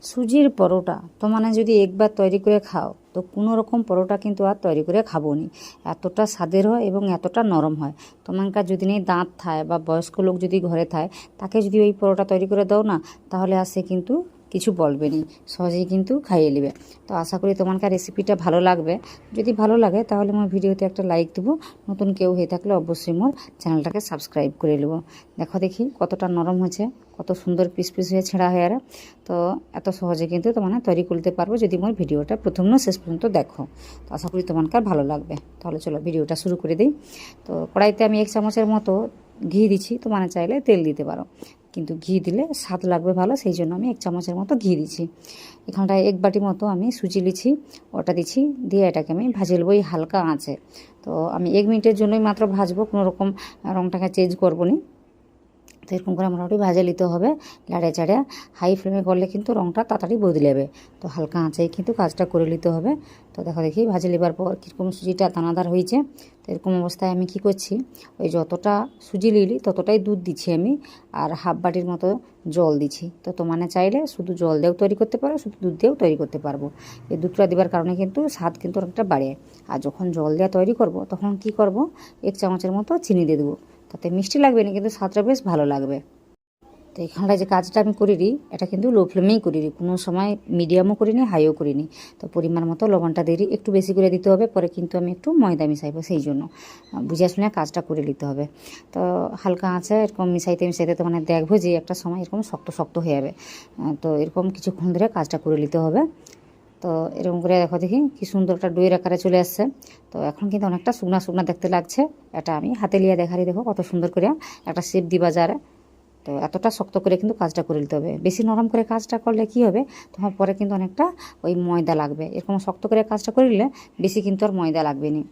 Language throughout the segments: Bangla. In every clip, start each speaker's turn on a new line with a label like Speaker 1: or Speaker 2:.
Speaker 1: সুজির পরোটা তো মানে যদি একবার তৈরি করে খাও তো কোনো রকম পরোটা কিন্তু আর তৈরি করে খাবো নি। এতটা স্বাদের হয় এবং এতটা নরম হয়। তোমানকার যদি নেই দাঁত থায় বা বয়স্ক লোক যদি ঘরে থায়, তাকে যদি ওই পরোটা তৈরি করে দাও না, তাহলে আর সে কিন্তু কিছু বলবে নি, সহজেই কিন্তু খাইয়ে নেবে। তো আশা করি তোমানকার রেসিপিটা ভালো লাগবে। যদি ভালো লাগে তাহলে আমার ভিডিওতে একটা লাইক দেবো। নতুন কেউ হয়ে থাকলে অবশ্যই মোর চ্যানেলটাকে সাবস্ক্রাইব করে নেবো। দেখো দেখি কতটা নরম হয়েছে, কত সুন্দর পিস পিস হয়ে ছেঁড়া হয়ে আর। তো এত সহজে কিন্তু তোমার তৈরি করতে পারবো যদি মোর ভিডিওটা প্রথম না শেষ পর্যন্ত দেখো। তো আশা করি তোমার ভালো লাগবে। তাহলে চলো ভিডিওটা শুরু করে দিই। তো কড়াইতে আমি 1 চামচের মতো ঘি দিচ্ছি, তোমার চাইলে তেল দিতে পারো, কিন্তু ঘি দিলে স্বাদ লাগবে ভালো, সেই জন্য আমি 1 চামচের মতো ঘি দিচ্ছি। এখানটায় 1 বাটি মতো আমি সুজি লিছি, ওটা দিচ্ছি, দিয়ে এটাকে আমি ভাজে নেবো এই হালকা আঁচে। তো আমি 1 মিনিটের জন্যই মাত্র ভাজবো, কোনো রকম রঙটাকে চেঞ্জ করবো না। তো এরকম করে মোটামুটি ভাজে নিতে হবে, লাড়ে চাড়ে। হাই ফ্লেমে করলে কিন্তু রঙটা তাড়াতাড়ি বদলে যাবে। তো হালকা আঁচেই কিন্তু কাজটা করে নিতে হবে। তো দেখো দেখি ভাজে নেবার পর কীরকম সুজিটা দানাদার হয়েছে। তো এরকম অবস্থায় আমি কি করছি, ওই যতটা সুজি নিলি ততটাই দুধ দিচ্ছি আমি, আর হাফ বাটির মতো জল দিচ্ছি। তো তোমানে চাইলে শুধু জল দিয়েও তৈরি করতে পারো, শুধু দুধ দিয়েও তৈরি করতে পারবো। এই দুধটা দেওয়ার কারণে কিন্তু স্বাদ কিন্তু অনেকটা বাড়ে। আর যখন জল দিয়ে তৈরি করব তখন কি করব, 1 চামচের মতো চিনি দিয়ে দেবো। তাতে মিষ্টি লাগবে না, কিন্তু স্বাদটা বেশ ভালো লাগবে। তো এখানটায় যে কাজটা আমি করিনি, এটা কিন্তু লো ফ্লেমেই করিনি, কোনো সময় মিডিয়ামও করিনি, হাইও করিনি। তো পরিমাণ মতো লবণটা দিয়ে একটু বেশি করে দিতে হবে, পরে কিন্তু আমি একটু ময়দা মিশাইবো, সেই জন্য বুঝে শুনে কাজটা করে নিতে হবে। তো হালকা আঁচে এরকম মিশাইতে মিশাইতে তো মানে দেখবো যে একটা সময় এরকম শক্ত শক্ত হয়ে যাবে। তো এরকম কিছুক্ষণ ধরে কাজটা করে নিতে হবে। তো এরকম করে দেখো দেখি কি সুন্দর একটা ডুয়ের আকারে চলে আসছে। তো এখন কিন্তু অনেকটা শুকনা শুকনা দেখতে লাগছে। এটা আমি হাতে লিয়ে দেখারি, দেখো কত সুন্দর করে একটা শেপ দিবা যারে। তো এতটা শক্ত করে কিন্তু কাজটা করে নিতে হবে। বেশি নরম করে কাজটা করলে কি হবে, তোমার পরে কিন্তু অনেকটা ওই ময়দা লাগবে। এরকম শক্ত করে কাজটা করে নিলে বেশি কিন্তু আর ময়দা লাগবে না।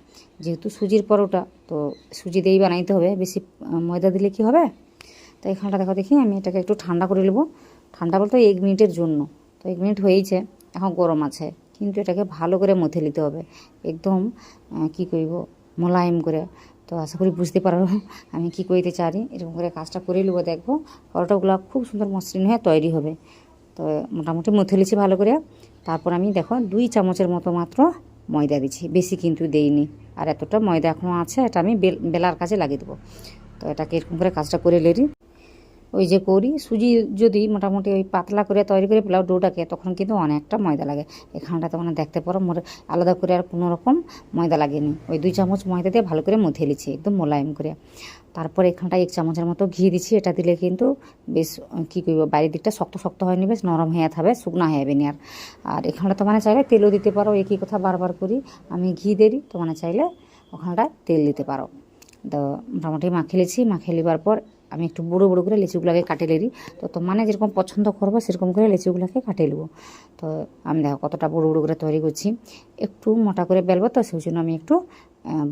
Speaker 1: যেহেতু সুজির পরোটা, তো সুজি দিয়েই বানাইতে হবে, বেশি ময়দা দিলে কি হবে। তো এখানটা দেখো দেখি আমি এটাকে একটু ঠান্ডা করে নেবো। ঠান্ডা বলতে 1 মিনিটের জন্য। তো 1 মিনিট হয়েইছে, এখন গরম আছে, কিন্তু এটাকে ভালো করে মথে নিতে হবে একদম, কি করব, মোলায়েম করে। তো আশা করি বুঝতে পারো আমি কি কইতে চাই। এরকম করে কাজটা করে নেবো, দেখবো পরোটাগুলো খুব সুন্দর মসৃণ হয়ে তৈরি হবে। তো মোটামুটি মথে নিচ্ছি ভালো করে। তারপর আমি দেখো 2 চামচের মতো মাত্র ময়দা দিচ্ছি, বেশি কিন্তু দেইনি। আর এতটা ময়দা এখনও আছে, এটা আমি বেলার কাজে লাগিয়ে দেবো। তো এটাকে এরকম করে কাজটা করে লেরি। ওই যে করি সুজি যদি মোটামুটি ওই পাতলা করে তৈরি করে পোলাও ডোটাকে, তখন কিন্তু অনেকটা ময়দা লাগে। এখানটা তো মানে দেখতে পারো মোর আলাদা করে আর কোনো রকম ময়দা লাগেনি। ওই 2 চামচ ময়দা দিয়ে ভালো করে মথে নিচ্ছি একদম মোলায়েম করে। তারপর এখানটা 1 চামচের মতো ঘি দিচ্ছি। এটা দিলে কিন্তু বেশ কী করব, বাইরের দিকটা শক্ত শক্ত হয়নি, বেশ নরম হয়ে থাকবে, শুকনা হয়ে যাবে নি আর। আর এখানটা তো মানে চাইলে তেলও দিতে পারো, একই কথা বারবার করি, আমি ঘি দিই, তো মানে চাইলে ওখানটায় তেল দিতে পারো। তো মোটামুটি মাখিয়ে লিছি, মাখিয়ে লিবার পর আমি একটু বড়ো বড়ো করে লিচিগুলোকে কাটে লিরি। তো মানে যেরকম পছন্দ করবো সেরকম করে লিচিগুলোকে কাটে নেবো। তো আমি দেখো কতটা বড়ো বড়ো করে তৈরি করছি। একটু মোটা করে বেলবো, তো সেই জন্য আমি একটু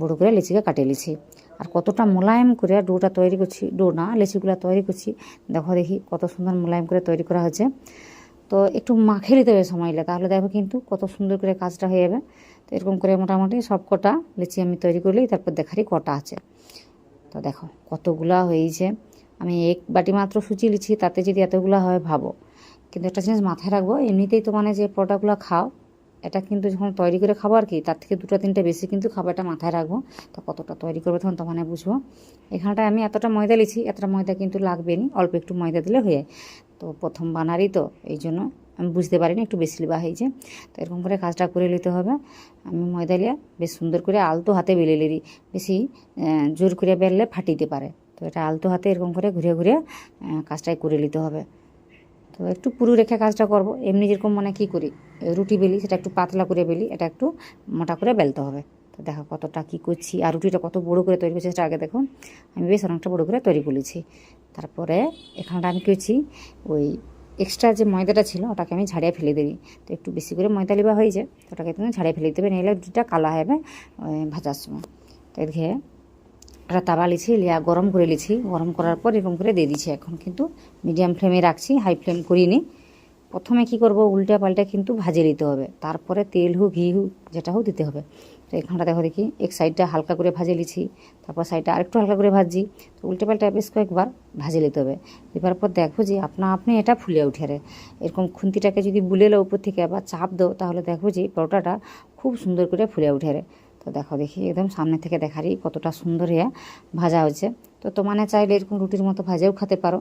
Speaker 1: বড়ো করে লিচিকে কাটে লিছি। আর কতটা মোলায়েম করে ডোটা তৈরি করছি, ডো না লিচিগুলো তৈরি করছি, দেখো দেখি কত সুন্দর মোলায়েম করে তৈরি করা হয়েছে। তো একটু মাখিয়ে নিতে হবে সময় লাগে, তাহলে দেখো কিন্তু কত সুন্দর করে কাজটা হয়ে যাবে। তো এরকম করে মোটামুটি সব কটা লিচি আমি তৈরি করলেই তারপর দেখারই কটা আছে। তো দেখো কতগুলা হয়েছে। আমি 1 বাটি মাত্র সুজি লিছি, তাতে যদি এতগুলা হয় ভাবো। কিন্তু একটা জিনিস মাথায় রাখবো, এমনিতেই তো মানে যে পরোটাগুলো খাও, এটা কিন্তু যখন তৈরি করে খাবো আর কি, তার থেকে 2-3টা বেশি কিন্তু খাবো, এটা মাথায় রাখবো। তো কতটা তৈরি করবো তখন তো মানে বুঝবো। এখানটায় আমি এতটা ময়দা লিছি, এতটা ময়দা কিন্তু লাগবে না, অল্প একটু ময়দা দিলে হয়ে যায়। তো প্রথম বানারই তো এই জন্য আমি বুঝতে পারিনি, একটু বেশি লিবা হয়েছে। তো এরকম করে কাজটা করে নিতে হবে। আমি ময়দা লিয়া বেশ সুন্দর করে আলতো হাতে বেলে লিরি, বেশি জোর করে বেললে ফাটিতে পারে। তো এটা আলতো হাতে এরকম করে ঘুরে ঘুরে কাজটাই করে নিতে হবে। তো একটু পুরু রেখে কাজটা করব। এমনি যেরকম মানে কী করি, রুটি বেলি, সেটা একটু পাতলা করে বেলি, এটা একটু মোটা করে বেলতে হবে। তো দেখো কতটা কী করছি, আর রুটিটা কত বড় করে তৈরি করছি সেটা আগে দেখো। আমি বেশ অনেকটা বড় করে তৈরি করেছি। তারপরে এখানটা আমি করছি, ওই এক্সট্রা যে ময়দাটা ছিল ওটাকে আমি ঝাড়িয়ে ফেলে দিই। তো একটু বেশি করে ময়দা লিবা হয়েছে, তো ওটাকে তুমি ঝাড়িয়ে ফেলে দেবে, নাহলে রুটিটা কালা হবে ভাজার সময়। তো এদিকে একটা তাওয়া লিছি, লিয়া গরম করে লিছি, গরম করার পর এরকম করে দিয়ে দিচ্ছি। এখন কিন্তু মিডিয়াম ফ্লেমে রাখছি, হাই ফ্লেম করিনি। প্রথমে কি করব, উল্টা পাল্টা কিন্তু ভাজে নিতে হবে, তারপরে তেল হোক ঘি হোক যেটা হোক দিতে হবে। তো এখানটা দেখো দেখি এক সাইডটা হালকা করে ভাজে লিছি, তারপর সাইডটা আরেকটু হালকা করে ভাজছি। তো উল্টে পাল্টা বেশ কয়েকবার ভাজে নিতে হবে। এবার পর দেখো যে আপনি এটা ফুলে উঠে রে এরকম খুন্তিটাকে যদি বুলে লো উপর থেকে আবার চাপ দাও, তাহলে দেখো যে পরোটাটা খুব সুন্দর করে ফুলে উঠে রে। তো দেখো দেখি একদম সামনে থেকে দেখারই কতটা সুন্দর হয়ে ভাজা হয়েছে। তো তোমানে চাইলে এরকম রুটির মতো ভাজেও খেতে পারো,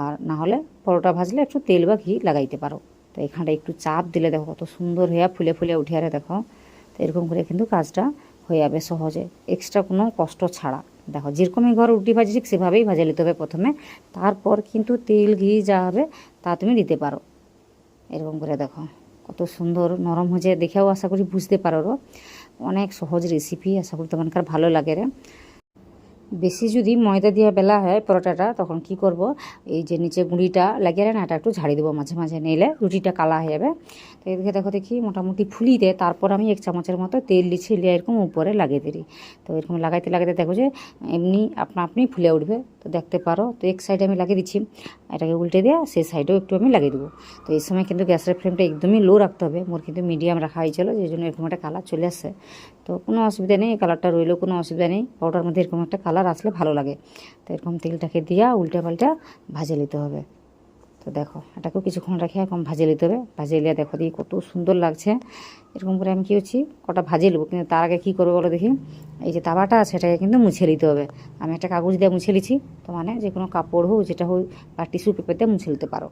Speaker 1: আর না হলে পরোটা ভাজলে একটু তেল বা ঘি লাগাইতে পারো। তো এখানটা একটু চাপ দিলে দেখো কত সুন্দর হয়ে ফুলে ফুলে উঠে আরে দেখো। তো এরকম করে কিন্তু কাজটা হয়ে যাবে সহজে, এক্সট্রা কোনো কষ্ট ছাড়া। দেখো যেরকমই ঘর রুটি ভাজি ঠিক সেভাবেই ভাজা নিতে হবে প্রথমে, তারপর কিন্তু তেল ঘি যা হবে তা তুমি দিতে পারো। এরকম করে দেখো কত সুন্দর নরম হয়েছে, দেখেও আশা করি বুঝতে পারো। অনেক সহজ রেসিপি, আশা করি তোমার ভালো লাগে রে। বেশি যদি ময়দা দিয়ে বেলা হয় পরোটাটা, তখন কি করব, এই যে নিচে গুঁড়িটা লাগিয়ে না এটা একটু ঝাড়ি দেবো মাঝে মাঝে, নিলে রুটিটা কালা হয়ে যাবে। তো এদিকে দেখো দেখি মোটামুটি ফুলি দেয়, তারপর আমি 1 চামচের মতো তেল দিচ্ছি, লিয়ে এরকম উপরে লাগিয়ে দিই। তো এরকম লাগাইতে লাগাইতে দেখো যে এমনি আপনি ফুলে উঠবে। তো দেখতে পারো। তো এক সাইডে আমি লাগিয়ে দিচ্ছি, এটাকে উল্টে দিয়ে সেই সাইডেও একটু আমি লাগিয়ে দেবো। তো এই সময় কিন্তু গ্যাসের ফ্লেমটা একদমই লো রাখতে হবে, মোর কিন্তু মিডিয়াম রাখা হয়েছিল, যেই জন্য এরকম একটা কালার চলে আসছে। তো কোনো অসুবিধা নেই, এই কালারটা রইলেও কোনো অসুবিধা নেই, পাউডার মধ্যে এরকম একটা কালার আসলে ভালো লাগে। তো এরকম তেলটাকে দিয়া উল্টে পাল্টা ভাজে নিতে হবে। তো দেখো এটাকেও কিছুক্ষণ রেখে এরকম ভাজে নিতে হবে। ভাজে নিয়ে দেখো দেখি কত সুন্দর লাগছে। এরকম করে আমি কী হচ্ছি কটা ভাজে নেবো, কিন্তু তার আগে কী করবো বলো দেখি, এই যে তাওয়াটা আছে এটাকে কিন্তু মুছে নিতে হবে। আমি একটা কাগজ দিয়ে মুছে নিচ্ছি, তো মানে যে কোনো কাপড় হোক যেটা হোক বা টিস্যু পেপার দিয়ে মুছে নিতে পারো।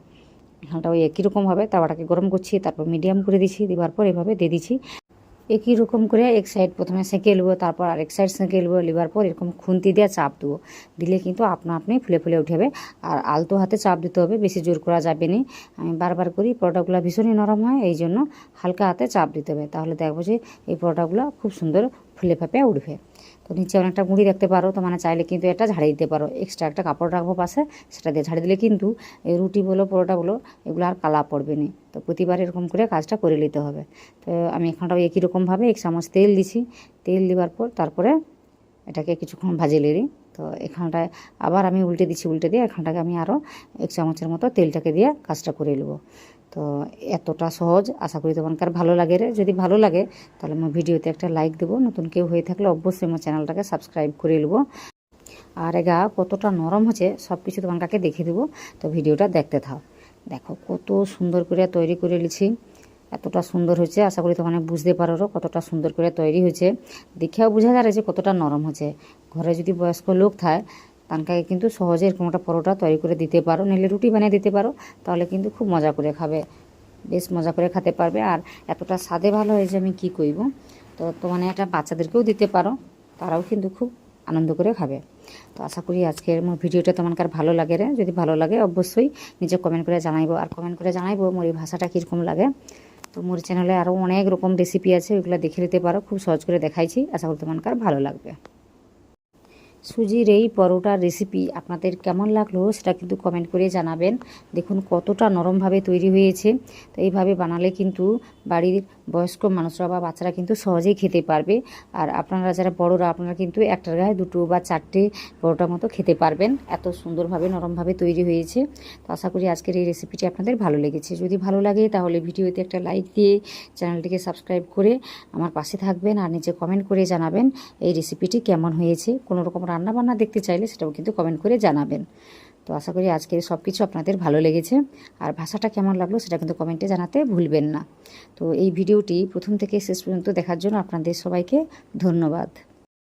Speaker 1: এখানটা ওই একই রকমভাবে তাওয়াটাকে গরম করছি, তারপর মিডিয়াম করে দিচ্ছি, দেওয়ার পর এভাবে দিয়ে দিচ্ছি। একই রকম করে এক সাইড প্রথমে সেঁকে নেবো, তারপর আরেক সাইড সেঁকে নেবো, নেবার পর এরকম খুন্তি দিয়ে চাপ দেবো, দিলে কিন্তু আপনি ফুলে ফুলে উঠবে। আর আলতো হাতে চাপ দিতে হবে, বেশি জোর করা যাবে না। আমি বারবার করি, পরোটাগুলো ভীষণই নরম হয়, এই জন্য হালকা হাতে চাপ দিতে হবে, তাহলে দেখবো যে এই পরোটাগুলো খুব সুন্দর ফুলে ফেঁপে উঠবে। তো নিচে অনেকটা গুঁড়ি দেখতে পারো, তো মানে চাইলে কিন্তু এটা ঝাড়িয়ে দিতে পারো, এক্সট্রা একটা কাপড় রাখবো পাশে, সেটা দিয়ে ঝাড়ি দিলে কিন্তু এই রুটি বলো পরোটা বলো এগুলো আর কালা পড়বে না। তো প্রতিবার এরকম করে কাজটা করে নিতে হবে। তো আমি এখানটাও একই রকমভাবে 1 চামচ তেল দিছি, তেল দেওয়ার পর তারপরে এটাকে কিছুক্ষণ ভাজে নিই। তো এখানটায় আবার আমি উল্টে দিচ্ছি, উল্টে দিয়ে এখানটাকে আমি আরও 1 চামচের মতো তেলটাকে দিয়ে কাজটা করে নেবো। তো এতটা সহজ, আশা করি তোমার ভালো লাগে রে। যদি ভালো লাগে তাহলে আমার ভিডিওতে একটা লাইক দেবো, নতুন কেউ হয়ে থাকলে অবশ্যই আমার চ্যানেলটাকে সাবস্ক্রাইব করে নেবো। আর এগা কতটা নরম হচ্ছে সব কিছু তোমাকে দেখিয়ে দেবো, তো ভিডিওটা দেখতে থাও। দেখো কত সুন্দর করে তৈরি করে নিচ্ছি, এতটা সুন্দর হয়েছে, আশা করি তোমাকে বুঝতে পারো কতটা সুন্দর করে তৈরি হয়েছে। দেখেও বোঝা যায় যে কতটা নরম হয়েছে। ঘরে যদি বয়স্ক লোক থাকে তানকে কিন্তু সহজে এরকম একটা পরোটা তৈরি করে দিতে পারো, নাহলে রুটি বানিয়ে দিতে পারো, তাহলে কিন্তু খুব মজা করে খাবে, বেশ মজা করে খেতে পারবে। আর এতটা স্বাদে ভালো হয়েছে আমি কি কইব। তো মানে এটা বাচ্চাদেরকেও দিতে পারো, তারাও কিন্তু খুব আনন্দ করে খাবে। তো আশা করি আজকের মোর ভিডিওটা তোমার ভালো লাগে রে। যদি ভালো লাগে অবশ্যই নিজে কমেন্ট করে জানাইবো, আর কমেন্ট করে জানাইবো মোর এই ভাষাটা কীরকম লাগে। তো মোর চ্যানেলে আরও অনেক রকম রেসিপি আছে, ওইগুলো দেখে নিতে পারো, খুব সহজ করে দেখাইছি, আশা করি তোমার ভালো লাগবে। সুজির এই পরোটার রেসিপি আপনাদের কেমন লাগলো সেটা কিন্তু কমেন্ট করে জানাবেন। দেখুন কতটা নরমভাবে তৈরি হয়েছে। তো এইভাবে বানালে কিন্তু বাড়ির বয়স্ক মানুষরা বা বাচ্চারা কিন্তু সহজেই খেতে পারবে। আর আপনারা যারা বড়রা আপনারা কিন্তু একটার গায়ে 2 বা 4টে পরোটার মতো খেতে পারবেন, এত সুন্দরভাবে নরমভাবে তৈরি হয়েছে। তো আশা করি আজকের এই রেসিপিটি আপনাদের ভালো লেগেছে। যদি ভালো লাগে তাহলে ভিডিওতে একটা লাইক দিয়ে চ্যানেলটিকে সাবস্ক্রাইব করে আমার পাশে থাকবেন, আর নিচে কমেন্ট করে জানাবেন এই রেসিপিটি কেমন হয়েছে। কোনো রকম রান্নাবান্না দেখতে চাইলে সেটাও কিন্তু কমেন্ট করে জানাবেন। তো আশা করি আজকের সব কিছু আপনাদের ভালো লেগেছে, আর ভাষাটা কেমন লাগলো সেটা কিন্তু কমেন্টে জানাতে ভুলবেন না। তো এই ভিডিওটি প্রথম থেকে শেষ পর্যন্ত দেখার জন্য আপনাদের সবাইকে ধন্যবাদ।